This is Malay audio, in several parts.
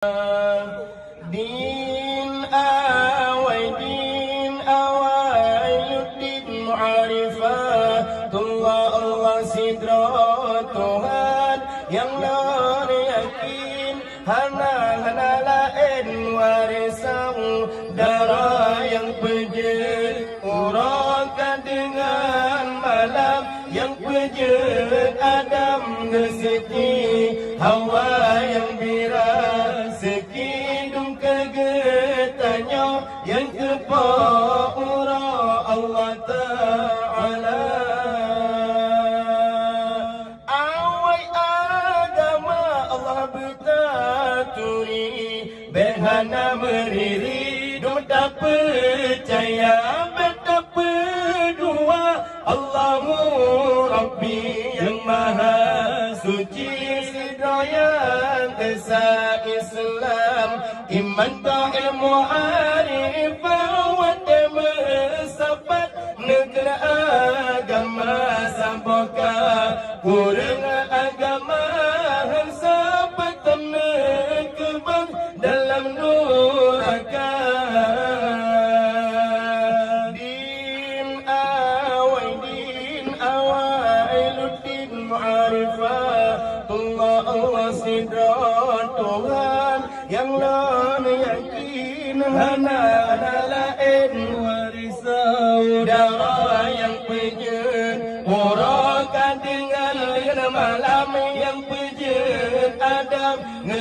Din awailuddin mu'arifatullah Allah sidra Tuhan yang non yakin hana lain warisau darah yang pejat urakan dengan malam yang pejat Adam Siti Hawa yang bira sekidung kegetanya yang kepaura Allah Ta'ala awai agama Allah bertaturi berhana meriri duta percaya betapa dua Allahu Rabbi yang maha suci yang Esa Islam iman ta ilmu arifah wa demesapat negara agama samboka kurang agama sampai tenekebang dalam neraka din awailuddin mu'arifah Allah sidra Tuhan yang non yakin hana lain warisau darah yang pejat urakan dengan malam yang pejat Adam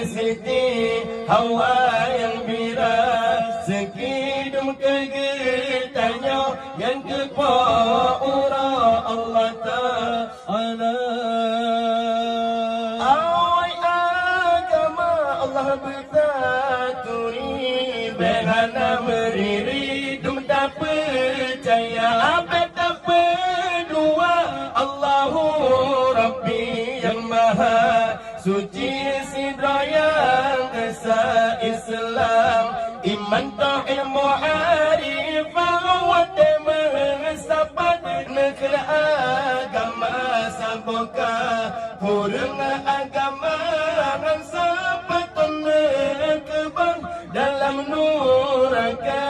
Siti Hawa yang bira sekidung kegetanya yang kepaura Allah Ta'ala Allah bertaturi berhana meriri dumta percaya betapa dua Allahu Rabbi yang maha suci sidra yang Esa Islam iman ta ilmu arifah wa demesapat negara agama saboka kurang agama dalam neraka